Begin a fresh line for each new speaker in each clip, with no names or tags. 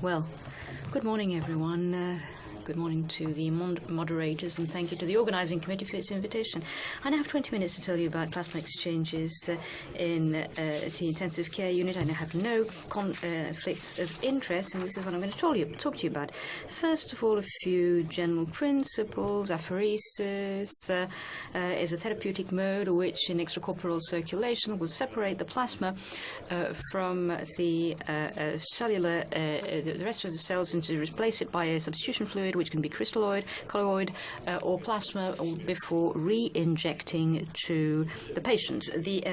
Well, good morning, everyone. Good morning to the moderators, and thank you to the organizing committee for its invitation. I now have 20 minutes to tell you about plasma exchanges in the intensive care unit. I now have no conflicts of interest, and this is what I'm going to talk to you about. First of all, a few general principles. Apheresis is a therapeutic mode which in extracorporeal circulation will separate the plasma from the cellular, the rest of the cells, and to replace it by a substitution fluid which can be crystalloid, colloid, or plasma before re-injecting to the patient. The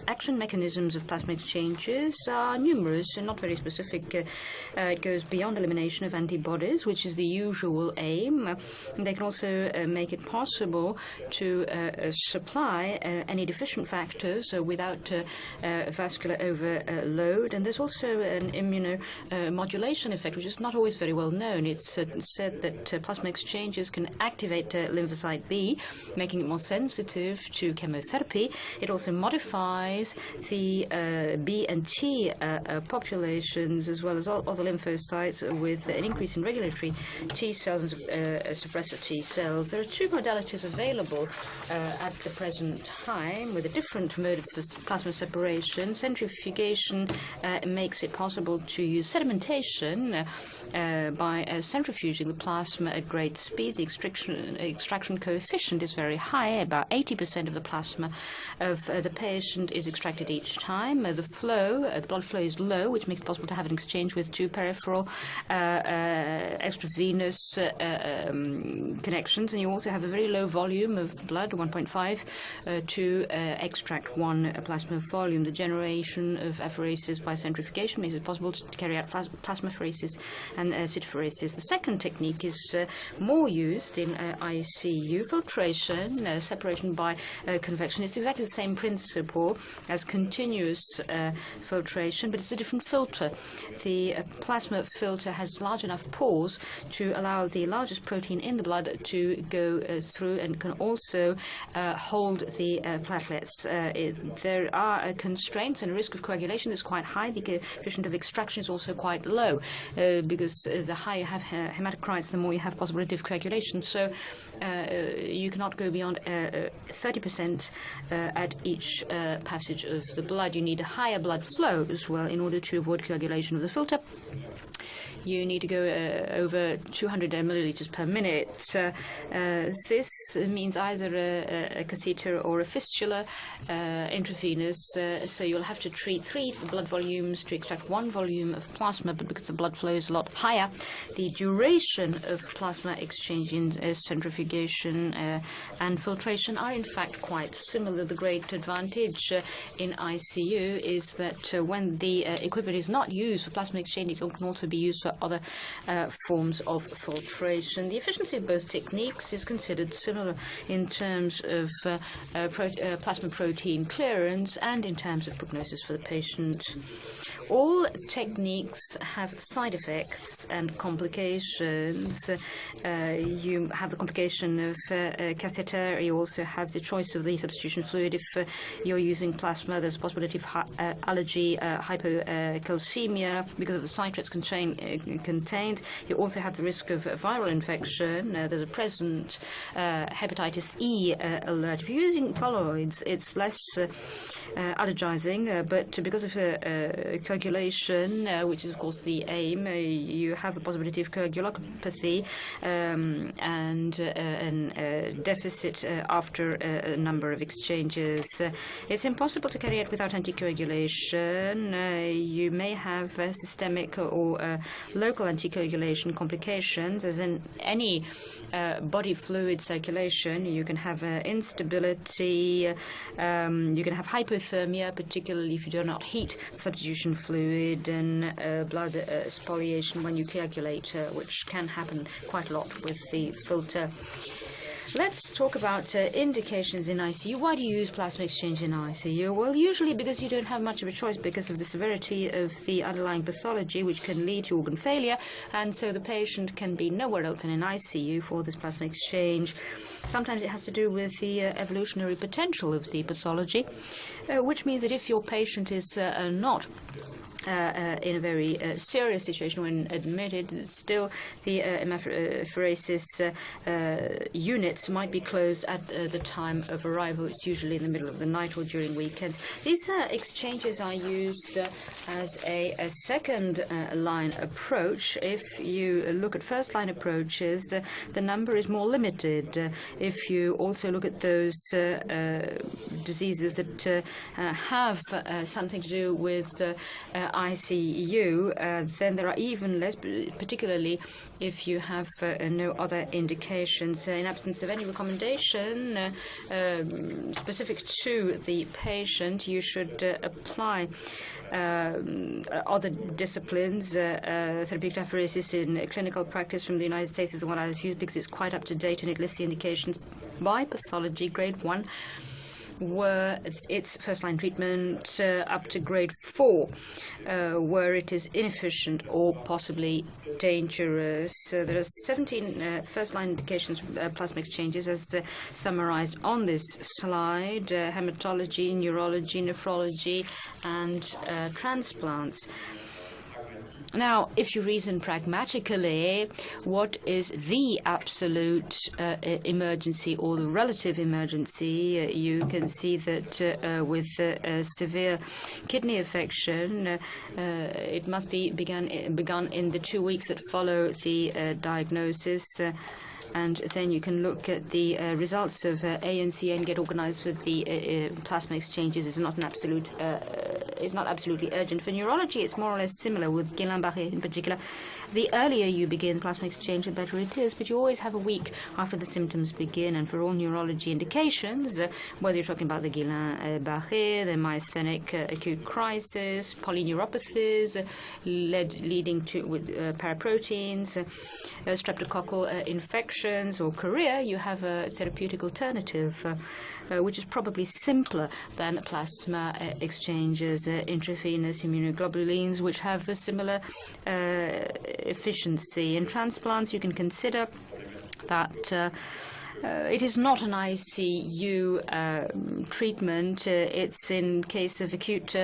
action mechanisms of plasma exchanges are numerous and not very specific. It goes beyond elimination of antibodies, which is the usual aim. They can also make it possible to supply any deficient factors without vascular overload. And there's also an immunomodulation effect, which is not always very well known. It's said that plasma exchanges can activate lymphocyte B, making it more sensitive to chemotherapy. It also modifies the B and T populations, as well as all other lymphocytes, with an increase in regulatory T cells and suppressor T cells. There are two modalities available at the present time with a different mode of plasma separation. Centrifugation makes it possible to use sedimentation by centrifuging the plasma at great speed. The extraction coefficient is very high. About 80% of the plasma of the patient is extracted each time. The blood flow is low, which makes it possible to have an exchange with two peripheral extravenous connections. And you also have a very low volume of blood, 1.5, to extract one plasma volume. The generation of apheresis by centrifugation makes it possible to carry out plasmapheresis and cytopheresis. The second technique is more used in ICU. Filtration, separation by convection. It's exactly the same principle as continuous filtration, but it's a different filter. The plasma filter has large enough pores to allow the largest protein in the blood to go through, and can also hold the platelets. There are constraints, and the risk of coagulation is quite high. The coefficient of extraction is also quite low because the higher you have hematocrites, the more you have possibility of coagulation. So you cannot go beyond 30% at each passage of the blood. You need a higher blood flow as well in order to avoid coagulation of the filter. You need to go over 200 milliliters per minute. This means either a catheter or a fistula intravenous. So you'll have to treat 3 blood volumes to extract 1 volume of plasma, but because the blood flow is a lot higher, the duration of plasma exchange in centrifugation and filtration are in fact quite similar. The great advantage in ICU is that when the equipment is not used for plasma exchange, it can also be used for other forms of filtration. The efficiency of both techniques is considered similar in terms of plasma protein clearance and in terms of prognosis for the patient. All techniques have side effects and complications. You have the complication of catheter. You also have the choice of the substitution fluid. If you're using plasma, there's a possibility of allergy, hypocalcemia because of the citrates contained. You also have the risk of viral infection. There's a present hepatitis E alert. If you're using colloids, it's less allergizing, but because of coagulation, which is of course the aim, you have the possibility of coagulopathy and a deficit after a number of exchanges. It's impossible to carry it without anticoagulation. You may have systemic or local anticoagulation complications, as in any body fluid circulation. You can have instability, you can have hypothermia, particularly if you do not heat substitution fluid, and blood spoliation when you coagulate, which can happen quite a lot with the filter. Let's talk about indications in ICU. Why do you use plasma exchange in ICU? Well, usually because you don't have much of a choice because of the severity of the underlying pathology, which can lead to organ failure, and so the patient can be nowhere else than in ICU for this plasma exchange. Sometimes it has to do with the evolutionary potential of the pathology, which means that if your patient is not in a very serious situation when admitted, still the hemapheresis units might be closed at the time of arrival. It's usually in the middle of the night or during weekends. These exchanges are used as a second line approach. If you look at first line approaches, the number is more limited. If you also look at those diseases that have something to do with ICU, then there are even less, particularly if you have no other indications. In absence of any recommendation specific to the patient, you should apply other disciplines. Therapeutic apheresis in clinical practice from the United States is the one I've used because it's quite up to date and it lists the indications by pathology. Grade 1 where its first-line treatment up to grade 4, where it is inefficient or possibly dangerous. There are 17 first-line indications of plasma exchanges, as summarized on this slide: hematology, neurology, nephrology, and transplants. Now, if you reason pragmatically, what is the absolute emergency or the relative emergency? You can see that with severe kidney affection, it must be begun in the 2 weeks that follow the diagnosis. And then you can look at the results of ANC and get organized with the plasma exchanges. It's not absolutely urgent. For neurology, it's more or less similar with Guillain-Barré in particular. The earlier you begin plasma exchange, the better it is, but you always have a week after the symptoms begin. And for all neurology indications, whether you're talking about the Guillain-Barré, the myasthenic acute crisis, polyneuropathies leading to paraproteins, streptococcal infection, or chorea, you have a therapeutic alternative, which is probably simpler than plasma exchanges, intravenous immunoglobulins, which have a similar efficiency. In transplants, you can consider that it is not an ICU treatment. It's in case of acute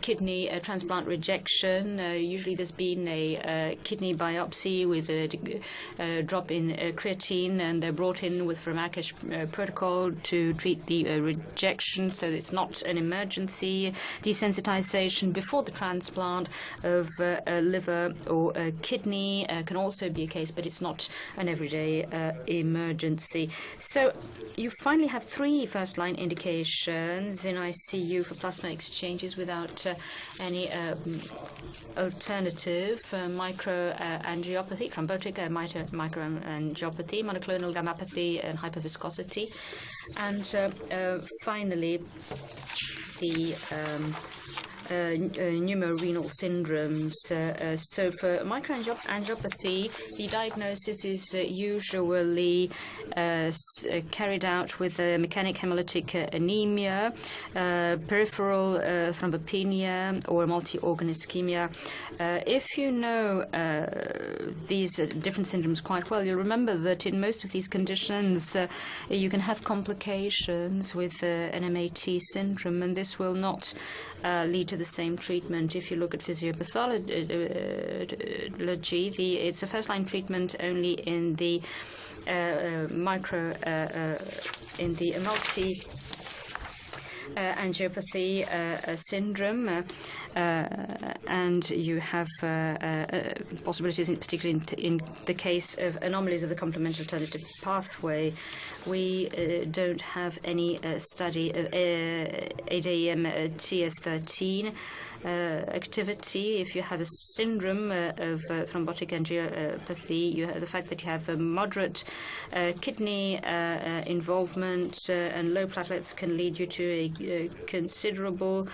kidney transplant rejection. Usually there's been a kidney biopsy with a drop in creatine, and they're brought in with Pharmacash protocol to treat the rejection, so it's not an emergency. Desensitization before the transplant of a liver or a kidney can also be a case, but it's not an everyday emergency. So you finally have 3 first-line indications in ICU for plasma exchanges without any alternative: microangiopathy, thrombotic microangiopathy, monoclonal gammopathy, and hyperviscosity, and finally the Pneumo-Rénal syndromes. So for microangiopathy, the diagnosis is usually carried out with mechanic hemolytic anemia, peripheral thrombopenia, or multi-organ ischemia. If you know these different syndromes quite well, you'll remember that in most of these conditions you can have complications with an MAT syndrome, and this will not lead to the same treatment. If you look at physiopathology, it's a first-line treatment only in the multi angiopathy syndrome, and you have possibilities, particularly in the case of anomalies of the complement alternative pathway. We don't have any study of ADAM TS13 activity. If you have a syndrome of thrombotic angiopathy, the fact that you have a moderate kidney involvement and low platelets can lead you to a considerable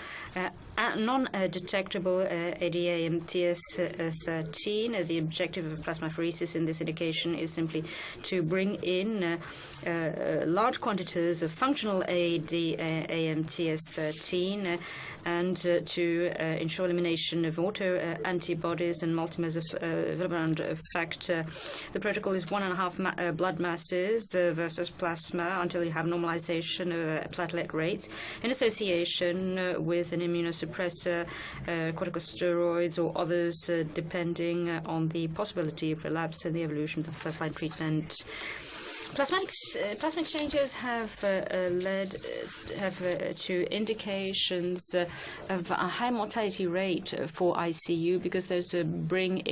non-detectable ADAM-TS13. The objective of plasmapheresis in this indication is simply to bring in large quantities of functional ADAM-TS13 and to ensure elimination of auto-antibodies and multimers of Willebrand effect. The protocol is 1.5 blood masses versus plasma until you have normalization of platelet rates in association with an immunosuppressive immunosuppressor, corticosteroids, or others, depending on the possibility of relapse and the evolution of first-line treatment. Plasma exchanges have led to indications of a high mortality rate for ICU because it brings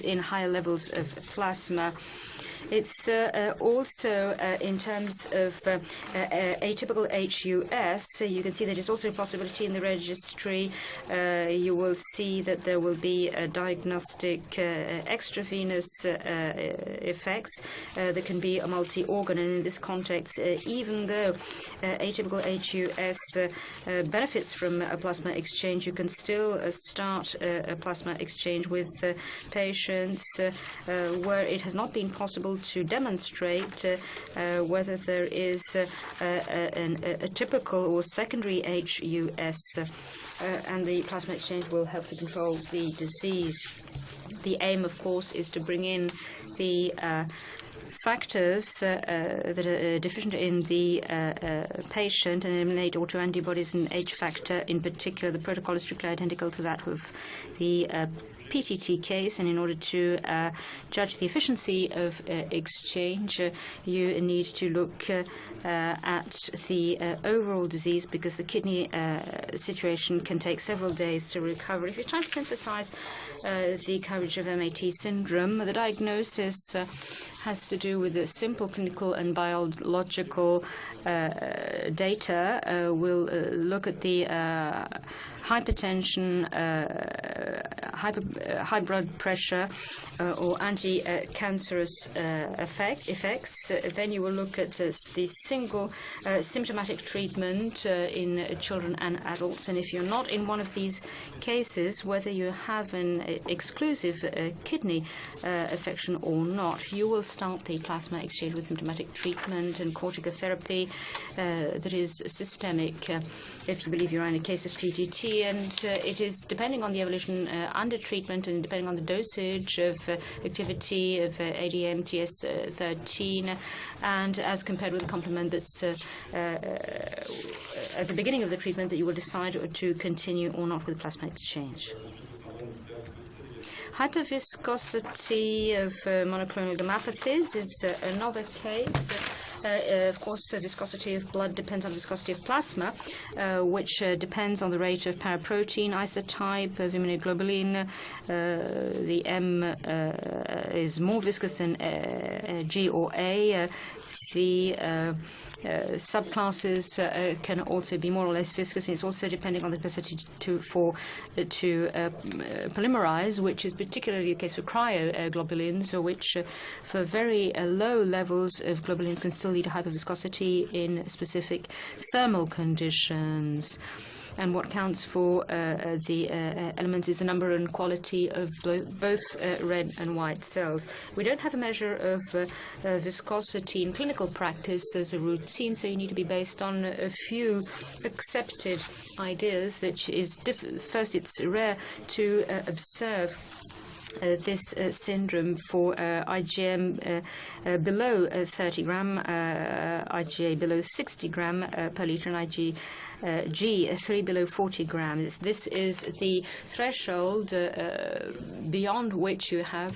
in higher levels of plasma. It's also in terms of atypical HUS. You can see that it's also a possibility in the registry. You will see that there will be diagnostic extravenous effects. There can be a multi-organ, and in this context, even though atypical HUS benefits from a plasma exchange, you can still start a plasma exchange with patients where it has not been possible to demonstrate whether there is a typical or secondary HUS, and the plasma exchange will help to control the disease. The aim, of course, is to bring in the factors that are deficient in the patient and eliminate autoantibodies and H factor. In particular, the protocol is strictly identical to that of the PTT case, and in order to judge the efficiency of exchange, you need to look at the overall disease, because the kidney situation can take several days to recover. If you try to synthesize the coverage of MAT syndrome, the diagnosis has to do with the simple clinical and biological data. We'll look at the hypertension, high blood pressure, or anti-cancerous effects. Then you will look at the single symptomatic treatment in children and adults. And if you're not in one of these cases, whether you have an exclusive kidney affection or not, you will start the plasma exchange with symptomatic treatment and corticotherapy that is systemic if you believe you're in a case of PTT. And it is depending on the evolution under treatment and depending on the dosage of activity of ADM TS13, and as compared with the complement that's at the beginning of the treatment, that you will decide to continue or not with plasma exchange. Hyperviscosity of monoclonal gammopathies is another case. Of course, viscosity of blood depends on viscosity of plasma, which depends on the rate of paraprotein isotype of immunoglobulin. The M is more viscous than G or A. The subclasses can also be more or less viscous, and it's also depending on the capacity to polymerize, which is particularly the case for cryoglobulins, which for very low levels of globulins can still lead to hyperviscosity in specific thermal conditions. And what counts for the elements is the number and quality of both red and white cells. We don't have a measure of viscosity in clinical practice as a routine, so you need to be based on a few accepted ideas. That is, first, it's rare to observe this syndrome for IgM below 30 gram, IgA below 60 gram per liter, and G3 below 40 grams. This is the threshold beyond which you have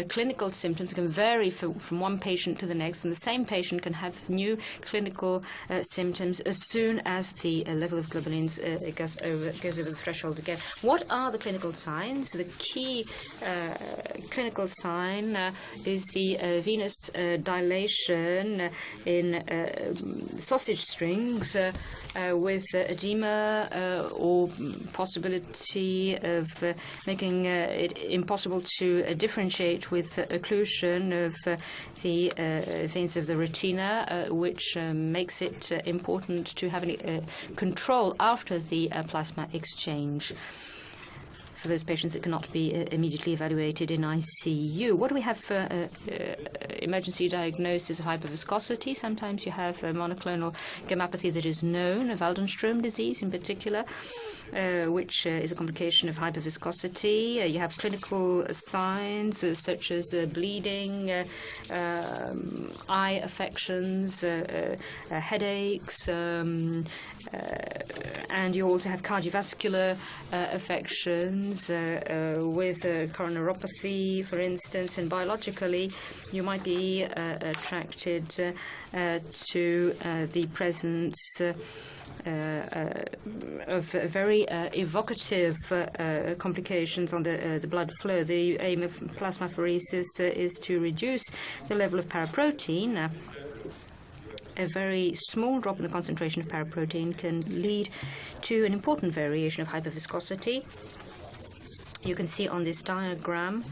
clinical symptoms. It can vary from one patient to the next, and the same patient can have new clinical symptoms as soon as the level of globulins goes over the threshold again. What are the clinical signs? The key clinical sign is the venous dilation in sausage strings with edema or possibility of making it impossible to differentiate with occlusion of the veins of the retina, which makes it important to have control after the plasma exchange. for those patients that cannot be immediately evaluated in ICU. What do we have for emergency diagnosis of hyperviscosity? Sometimes you have monoclonal gammopathy that is known, Waldenström disease in particular, which is a complication of hyperviscosity. You have clinical signs such as bleeding, eye affections, headaches, and you also have cardiovascular affections with coronaropathy, for instance, and biologically you might be attracted to the presence of very evocative complications on the blood flow. The aim of plasmapheresis is to reduce the level of paraprotein. A very small drop in the concentration of paraprotein can lead to an important variation of hyperviscosity. You can see on this diagram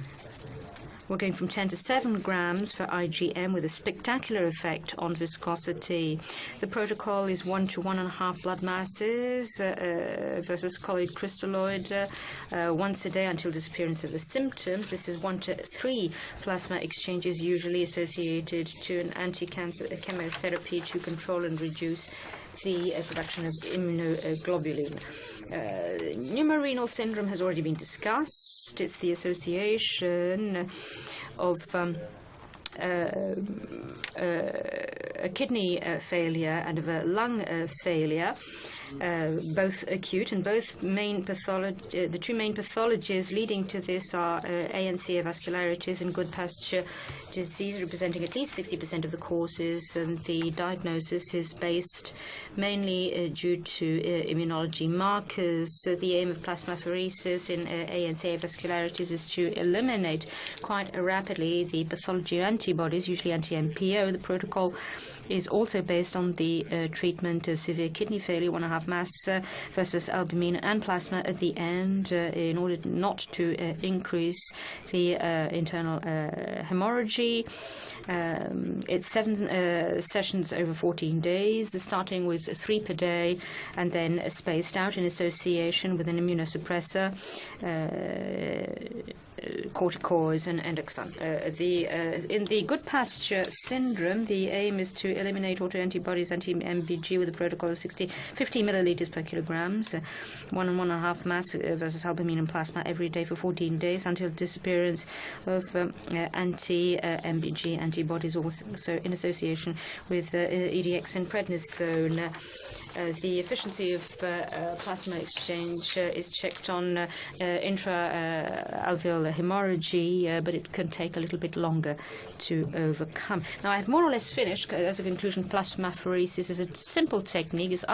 we're going from 10 to 7 grams for IgM with a spectacular effect on viscosity. The protocol is 1 to 1.5 blood masses versus colloid crystalloid once a day until disappearance of the symptoms. This is 1 to 3 plasma exchanges usually associated to an anti-cancer chemotherapy to control and reduce the production of immunoglobulin. Pneumo-Rénal syndrome has already been discussed. It's the association of a kidney failure and of a lung failure, both acute, and both main the two main pathologies leading to this are ANC vascularitis and good pasture disease, representing at least 60% of the causes, and the diagnosis is based mainly due to immunology markers. So the aim of plasmapheresis in ANC vascularitis is to eliminate quite rapidly the pathology of antibodies, usually anti-MPO. The protocol is also based on the treatment of severe kidney failure, 1.5 mass versus albumin and plasma at the end, in order not to increase the internal hemorrhage. It's 7 sessions over 14 days, starting with 3 per day and then spaced out in association with an immunosuppressor, corticoids and endoxan. In the good pasture syndrome, the aim is to eliminate autoantibodies, anti-MBG, with a protocol of 50 milliliters per kilograms, 1 and 1.5 mass versus albumin and plasma every day for 14 days until disappearance of anti-MBG antibodies, also in association with EDX and prednisone. The efficiency of plasma exchange is checked on intra-alveolar hemorrhage, but it can take a little bit longer to overcome. Now, I've more or less finished. As a conclusion, plasmapheresis is a simple technique. It's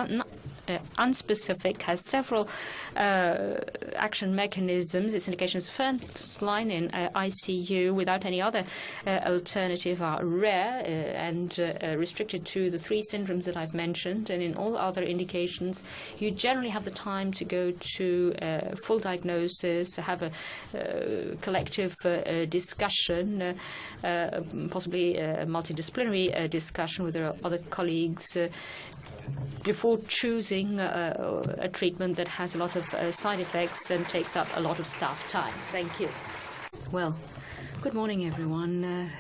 unspecific, has several action mechanisms. Its indications first line in ICU without any other alternative are rare and restricted to the 3 syndromes that I've mentioned, and in all other indications you generally have the time to go to full diagnosis, have a collective discussion, possibly a multidisciplinary discussion with their other colleagues before choosing a treatment that has a lot of side effects and takes up a lot of staff time. Thank you. Well, good morning, everyone.